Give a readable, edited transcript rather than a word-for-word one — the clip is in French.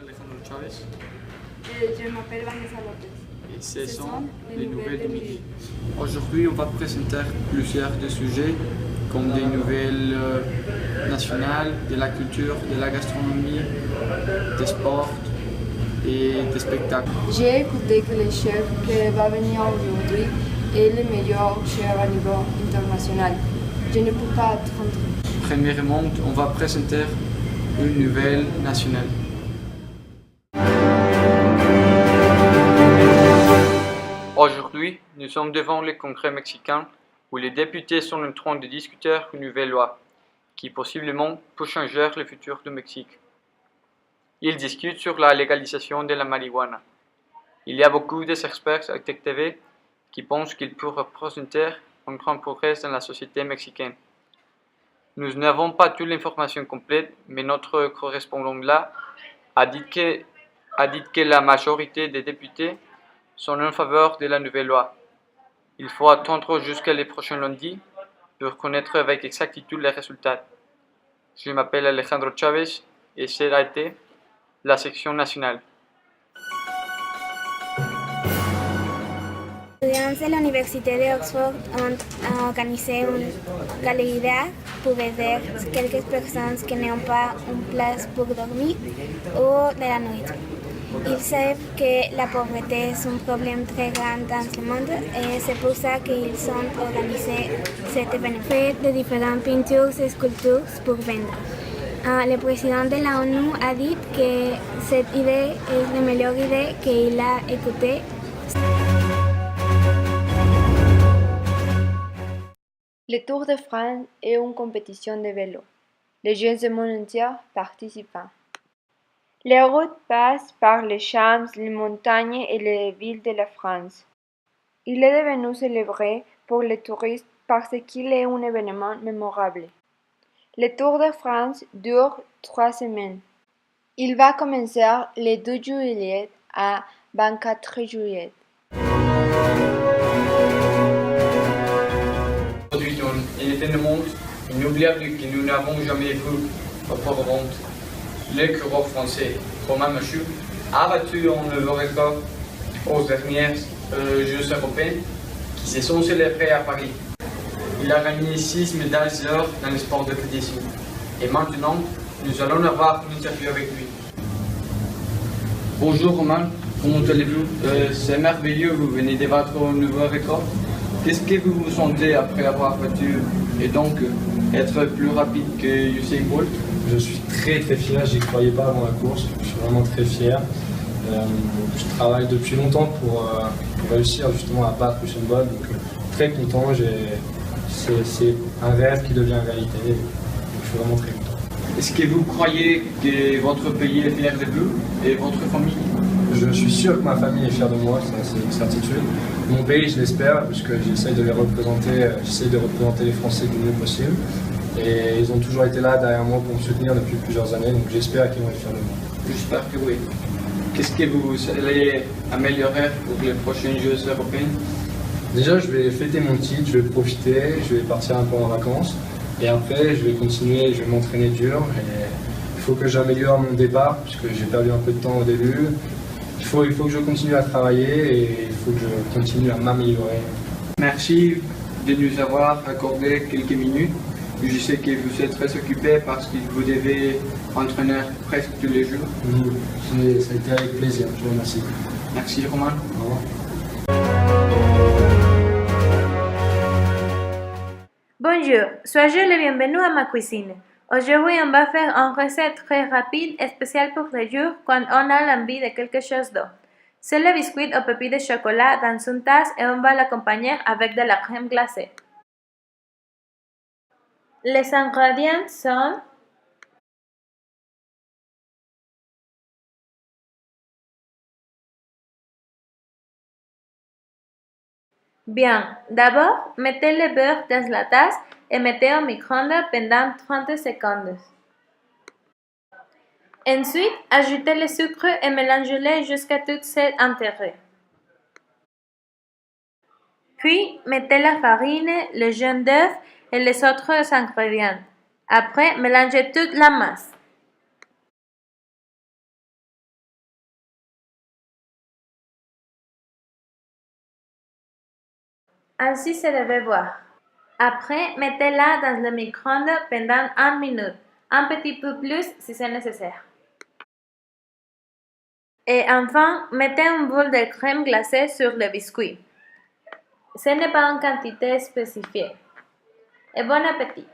Alejandro Chávez. Je m'appelle Vanessa Lopez. Et ce sont les nouvelles du midi. Aujourd'hui, on va présenter plusieurs de sujets comme des nouvelles nationales, de la culture, de la gastronomie, des sports et des spectacles. J'ai écouté que le chef qui va venir aujourd'hui est le meilleur chef à niveau international. Je ne peux pas attendre. Premièrement, on va présenter une nouvelle nationale. Aujourd'hui, nous sommes devant le Congrès mexicain où les députés sont en train de discuter une nouvelle loi qui possiblement peut changer le futur du Mexique. Ils discutent sur la légalisation de la marijuana. Il y a beaucoup d'experts à Tech TV qui pensent qu'il peut représenter un grand progrès dans la société mexicaine. Nous n'avons pas toute l'information complète, mais notre correspondant là a dit que la majorité des députés sont en faveur de la nouvelle loi. Il faut attendre jusqu'à le prochain lundi pour connaître avec exactitude les résultats. Je m'appelle Alejandro Chávez et cela a été la section nationale. Étudiants de l'Université d'Oxford ont organisé une galerie d'art pour aider quelques personnes qui n'ont pas une place pour dormir ou de la nourriture. Ils savent que la pauvreté est un problème très grand dans le monde et c'est pour ça qu'ils ont organisé cet événement. Fait de différentes peintures et sculptures pour vendre. Le président de la ONU a dit que cette idée est la meilleure idée qu'il a écoutée. Le Tour de France est une compétition de vélo. Les jeunes du monde entier participent. Les routes passent par les champs, les montagnes et les villes de la France. Il est devenu célébré pour les touristes parce qu'il est un événement mémorable. Le Tour de France dure 3 semaines. Il va commencer le 2 juillet à 24 juillet. Aujourd'hui, dans l'événement inoubliable que nous n'avons jamais vu auparavant, le coureur français Romain Machu a battu en nouveau record aux derniers Jeux européens qui se sont célébrés à Paris. Il a gagné 6 médailles d'or dans le sport de compétition. Et maintenant, nous allons avoir une interview avec lui. Bonjour Romain, comment allez-vous? C'est merveilleux, vous venez de battre un nouveau record. Qu'est-ce que vous vous sentez après avoir battu et donc être plus rapide que Usain Bolt? Je suis très fier, j'y croyais pas avant la course, je suis vraiment très fier. Je travaille depuis longtemps pour réussir justement à battre Usain Bolt, donc très content, c'est un rêve qui devient réalité, donc je suis vraiment très content. Est-ce que vous croyez que votre pays est fier de vous et votre famille? Je suis sûr que ma famille est fière de moi, ça c'est une certitude. Mon pays, je l'espère, puisque j'essaye de représenter les Français du mieux possible. Et ils ont toujours été là derrière moi pour me soutenir depuis plusieurs années, donc j'espère qu'ils vont être fiers de moi. J'espère que oui. Qu'est-ce que vous allez améliorer pour les prochains Jeux européens? Déjà, je vais fêter mon titre, je vais profiter, je vais partir un peu en vacances. Et après, je vais continuer, je vais m'entraîner dur. Et il faut que j'améliore mon départ, puisque j'ai perdu un peu de temps au début. Il faut que je continue à travailler et il faut que je continue à m'améliorer. Merci de nous avoir accordé quelques minutes. Je sais que vous êtes très occupé parce que vous devez entraîner presque tous les jours. Ça a été avec plaisir, je vous remercie. Merci Romain. Au revoir. Bonjour, soyez le bienvenu à ma cuisine. Aujourd'hui, on va faire une recette très rapide et spéciale pour les jours quand on a l'envie de quelque chose d'autre. C'est le biscuit au pépins de chocolat dans une tasse et on va l'accompagner avec de la crème glacée. Les ingrédients sont bien. D'abord, mettez le beurre dans la tasse et mettez au micro-ondes pendant 30 secondes. Ensuite, ajoutez le sucre et mélangez-le jusqu'à tout s'est intégré. Puis, mettez la farine, le jaune d'œuf et les autres ingrédients. Après, mélangez toute la masse. Ainsi se devait boire. Après, mettez-la dans le micro-ondes pendant 1 minute, un petit peu plus si c'est nécessaire. Et enfin, mettez une boule de crème glacée sur le biscuit. Ce n'est pas en quantité spécifiée. Et bon appétit!